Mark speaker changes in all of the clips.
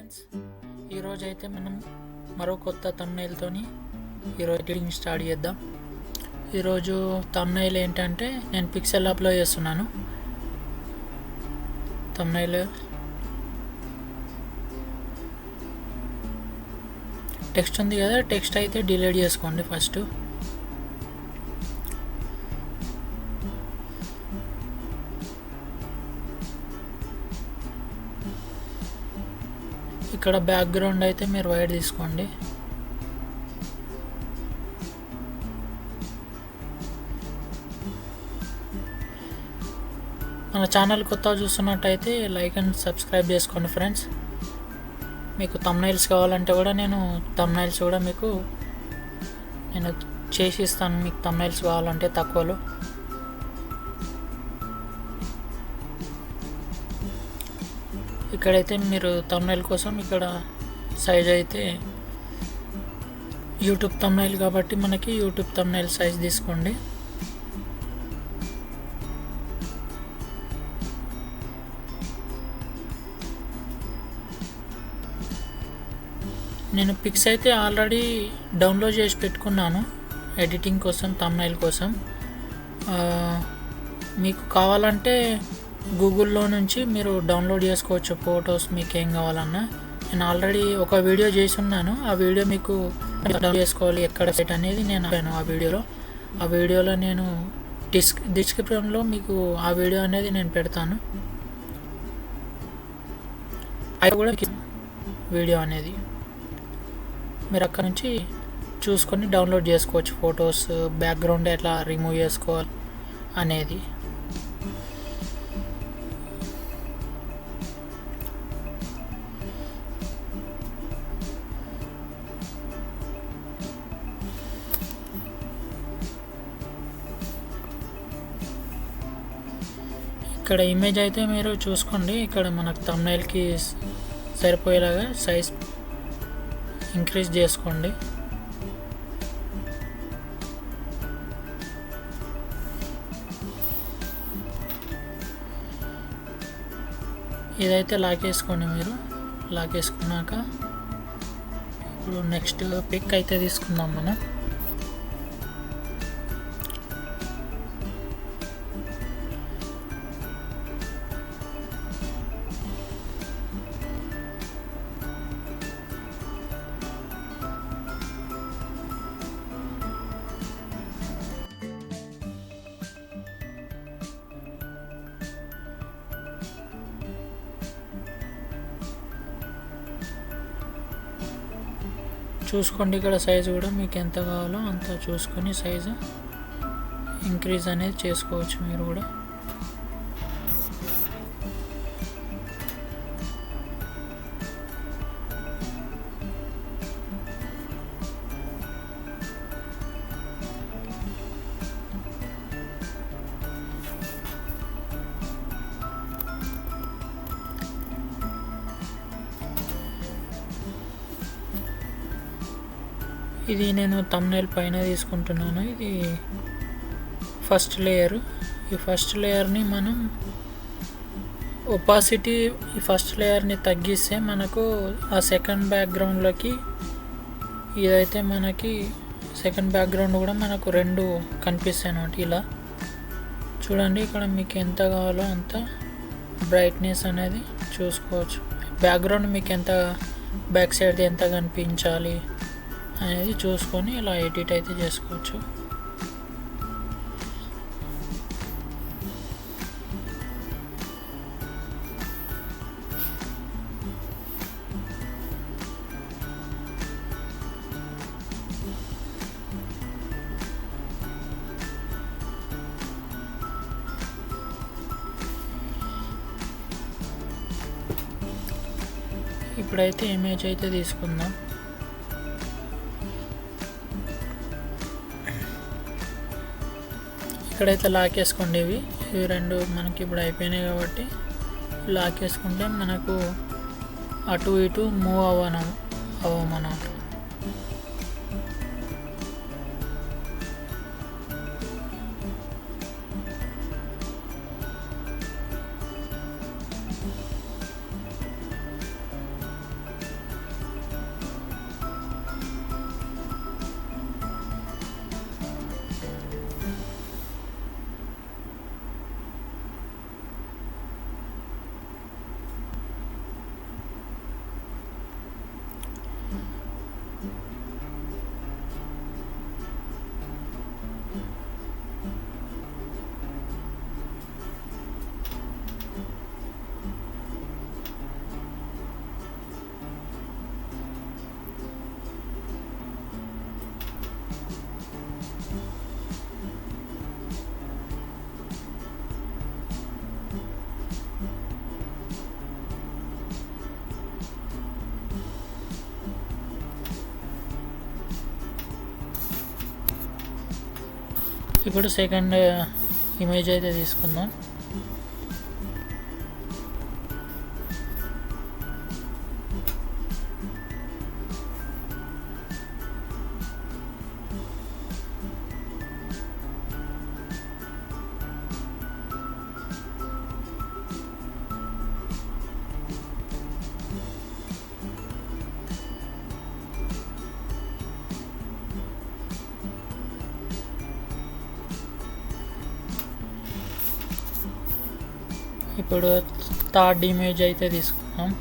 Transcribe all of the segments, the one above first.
Speaker 1: Friends, ఈరోజు అయితే మనం మరో కొత్త తమ్నైల్తోని ఈరోజు ఎడిటింగ్ స్టార్ట్ చేద్దాం. ఈరోజు తమ్నైల్ ఏంటంటే నేను పిక్సెల్ యాప్లో చేస్తున్నాను. తమ్నైల్ టెక్స్ట్ ఉంది కదా, టెక్స్ట్ అయితే డిలీట్ చేసుకోండి ఫస్ట్. ఇక్కడ బ్యాక్గ్రౌండ్ అయితే మీరు వైట్ తీసుకోండి. మన ఛానల్ కొత్తగా చూస్తున్నట్టయితే లైక్ అండ్ సబ్స్క్రైబ్ చేసుకోండి ఫ్రెండ్స్. మీకు తమ్నైల్స్ కావాలంటే కూడా నేను తమ్నైల్స్ కూడా మీకు చేసి ఇస్తాను. మీకు తమ్నైల్స్ కావాలంటే తక్కువలో. ఇక్కడైతే మీరు తమ్నైల్ కోసం ఇక్కడ సైజ్ అయితే యూట్యూబ్ తమ్నైల్ కాబట్టి మనకి యూట్యూబ్ తమ్నైల్ సైజ్ తీసుకోండి. నేను పిక్స్ అయితే ఆల్రెడీ డౌన్లోడ్ చేసి పెట్టుకున్నాను ఎడిటింగ్ కోసం, తమ్నైల్ కోసం. మీకు కావాలంటే గూగుల్లో నుంచి మీరు డౌన్లోడ్ చేసుకోవచ్చు ఫొటోస్ మీకు ఏం కావాలన్నా. నేను ఆల్రెడీ ఒక వీడియో చేసి ఉన్నాను. ఆ వీడియో మీకు డౌన్లోడ్ చేసుకోవాలి ఎక్కడ సైట్ అనేది నేను ఆ వీడియోలో నేను డిస్క్రిప్షన్లో మీకు ఆ వీడియో అనేది నేను పెడతాను. అది కూడా వీడియో అనేది మీరు అక్కడ నుంచి చూసుకొని డౌన్లోడ్ చేసుకోవచ్చు. ఫొటోస్ బ్యాక్గ్రౌండ్ ఎట్లా రిమూవ్ చేసుకోవాలి అనేది. ఇక్కడ ఇమేజ్ అయితే మీరు చూసుకోండి. ఇక్కడ మనకు తమ్నైల్కి సరిపోయేలాగా సైజ్ ఇంక్రీజ్ చేసుకోండి. ఇదైతే లాక్ వేసుకోండి. మీరు లాక్ వేసుకున్నాక ఇప్పుడు నెక్స్ట్ పిక్ అయితే తీసుకుందాం మనం. చూసుకోండి ఇక్కడ సైజు కూడా మీకు ఎంత కావాలో అంత చూసుకొని సైజు ఇంక్రీజ్ అనేది చేసుకోవచ్చు మీరు కూడా. ఇది నేను తమ్నైల్ పైన తీసుకుంటున్నాను. ఇది ఫస్ట్ లేయర్. ఈ ఫస్ట్ లేయర్ని మనం ఒపాసిటీ ఈ ఫస్ట్ లేయర్ని తగ్గిస్తే మనకు ఆ సెకండ్ బ్యాక్గ్రౌండ్లోకి ఇదైతే మనకి సెకండ్ బ్యాక్గ్రౌండ్ కూడా మనకు రెండు కనిపిస్తాయి అన్నమాట. ఇలా చూడండి. ఇక్కడ మీకు ఎంత కావాలో అంత బ్రైట్నెస్ అనేది చూసుకోవచ్చు. బ్యాక్గ్రౌండ్ మీకు ఎంత బ్యాక్ సైడ్ ఎంత కనిపించాలి అనేది చూసుకొని ఇలా ఎడిట్ అయితే చేసుకోవచ్చు. ఇప్పుడైతే ఇమేజ్ అయితే తీసుకుందాం. ఇక్కడైతే లాక్ వేసుకోండి. ఇవి రెండు మనకి ఇప్పుడు అయిపోయినాయి కాబట్టి లాక్ వేసుకుంటే మనకు అటు ఇటు మూవ్ అవ్వమన్నమాట. ఇప్పుడు సెకండ్ ఇమేజ్ అయితే తీసుకుందాం. ఇప్పుడు థర్డ్ ఇమేజ్ అయితే తీసుకున్నాం.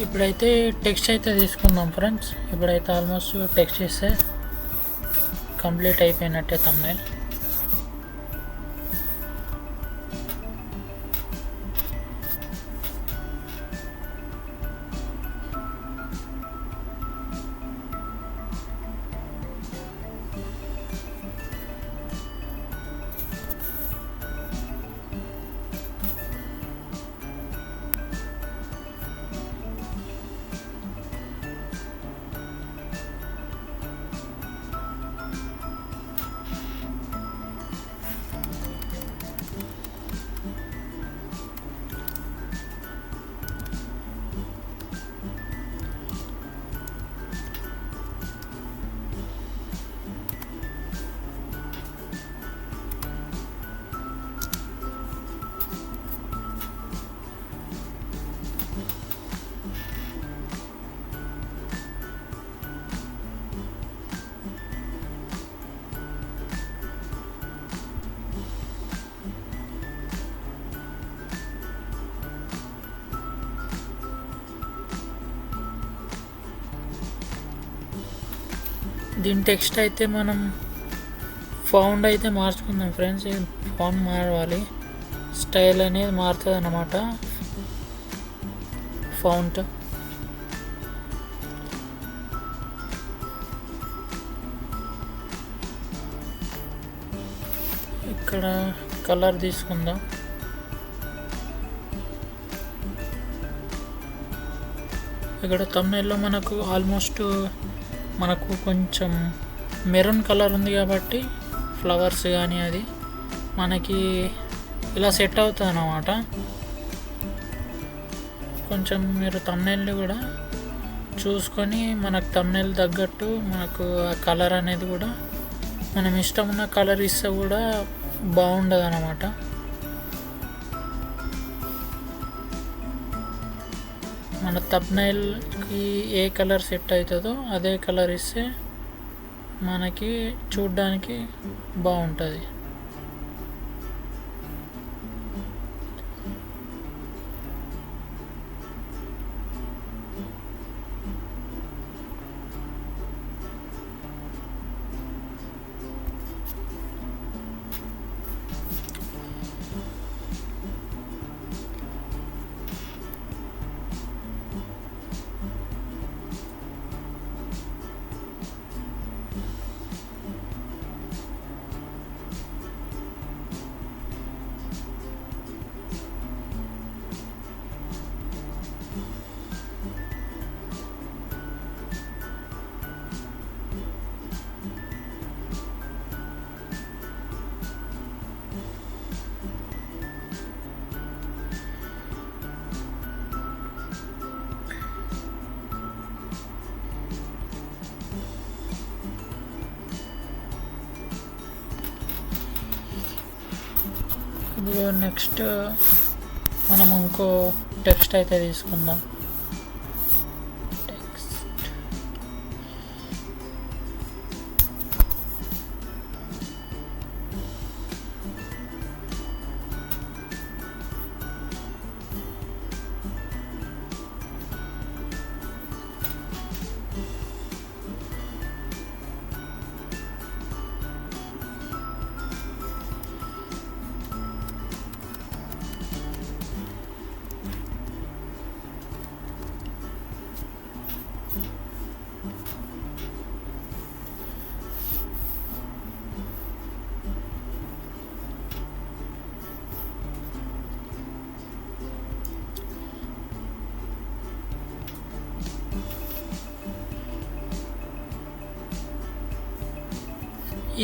Speaker 1: ఇప్పుడైతే టెక్స్ట్ అయితే తీసుకుందాం ఫ్రెండ్స్. ఇప్పుడైతే ఆల్మోస్ట్ టెక్స్ట్ ఇస్తే కంప్లీట్ అయిపోయినట్టే థంబ్నెయిల్. దీని టెక్స్ట్ అయితే మనం ఫౌండ్ అయితే మార్చుకుందాం ఫ్రెండ్స్. ఫౌండ్ మారవాలి, స్టైల్ అనేది మారుతుంది అన్నమాట. ఫౌంట్ ఇక్కడ కలర్ తీసుకుందాం. ఇక్కడ థంబ్నెయిల్లో మనకు ఆల్మోస్ట్ మనకు కొంచెం మెరూన్ కలర్ ఉంది కాబట్టి ఫ్లవర్స్ కానీ అది మనకి ఇలా సెట్ అవుతుంది అన్నమాట. కొంచెం మీరు థంబ్నెయిల్ని కూడా చూసుకొని మనకు థంబ్నెయిల్ తగ్గట్టు మనకు ఆ కలర్ అనేది కూడా మనం ఇష్టం ఉన్న కలర్ ఇస్తే కూడా బాగుండదు అన్నమాట. మన థంబ్నెయిల్కి ఏ కలర్ సెట్ అవుతుందో అదే కలర్ ఇస్తే మనకి చూడ్డానికి బాగుంటుంది. ఇది నెక్స్ట్ మనం ఇంకో టెక్స్ట్ అయితే తీసుకుందాం.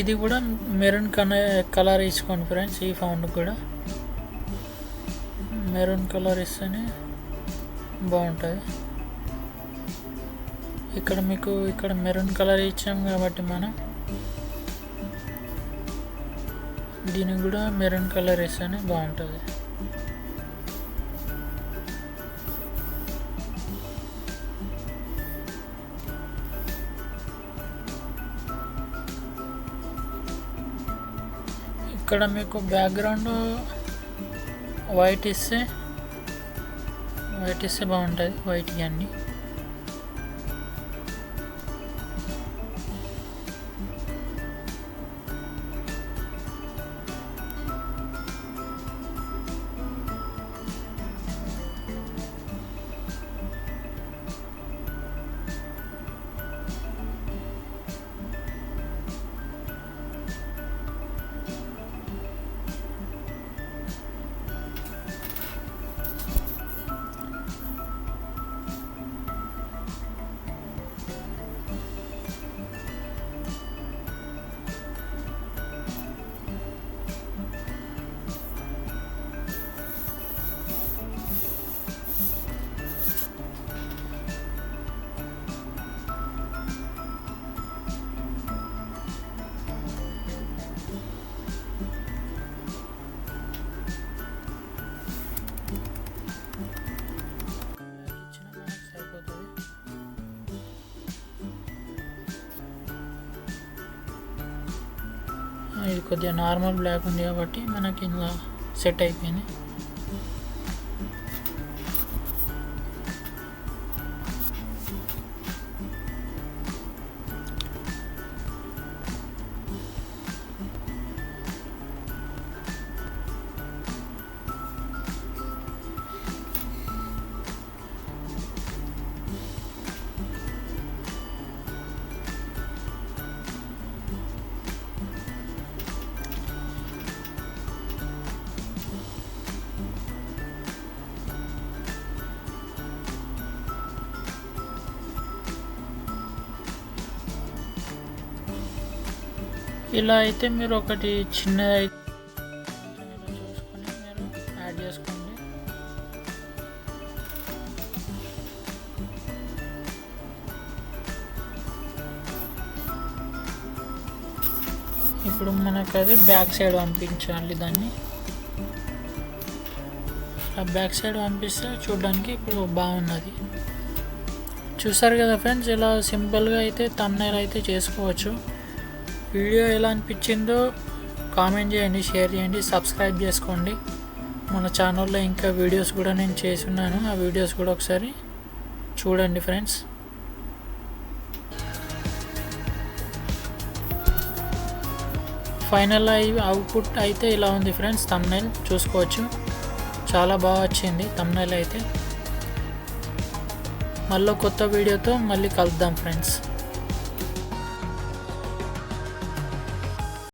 Speaker 1: ఇది కూడా మెరూన్ కలర్ ఇచ్చుకోండి ఫ్రెండ్స్. ఈ ఫౌండ్ కూడా మెరూన్ కలర్ ఇస్తేనే బాగుంటుంది. ఇక్కడ మీకు ఇక్కడ మెరూన్ కలర్ ఇచ్చాం కాబట్టి మనం దీనికి కూడా మెరూన్ కలర్ ఇస్తేనే బాగుంటుంది. ఇక్కడ మీకు బ్యాక్గ్రౌండ్ వైట్ ఇస్తే బాగుంటుంది. వైట్ ఇవ్వండి. ఇది కొద్దిగా నార్మల్ బ్లాక్ ఉంది కాబట్టి మనకి ఇలా సెట్ అయిపోయింది. ఇలా అయితే మీరు ఒకటి చిన్నది చూసుకొని మీరు యాడ్ చేసుకోండి. ఇప్పుడు మనకు అది బ్యాక్ సైడ్ పంపించాలి. దాన్ని బ్యాక్ సైడ్ పంపిస్తే చూడడానికి ఇప్పుడు బాగున్నది. చూసారు కదా ఫ్రెండ్స్, ఇలా సింపుల్గా అయితే థంబ్నెయిల్ అయితే చేసుకోవచ్చు. వీడియో ఎలా అనిపించిందో కామెంట్ చేయండి, షేర్ చేయండి, సబ్స్క్రైబ్ చేసుకోండి. మన ఛానల్లో ఇంకా వీడియోస్ కూడా నేను చేస్తున్నాను. ఆ వీడియోస్ కూడా ఒకసారి చూడండి ఫ్రెండ్స్. ఫైనల్ అవుట్పుట్ అయితే ఇలా ఉంది ఫ్రెండ్స్. థంబ్నెయిల్ చూసుకోవచ్చు, చాలా బాగా వచ్చింది థంబ్నెయిల్ అయితే. మళ్ళీ కొత్త వీడియోతో మళ్ళీ కలుద్దాం ఫ్రెండ్స్.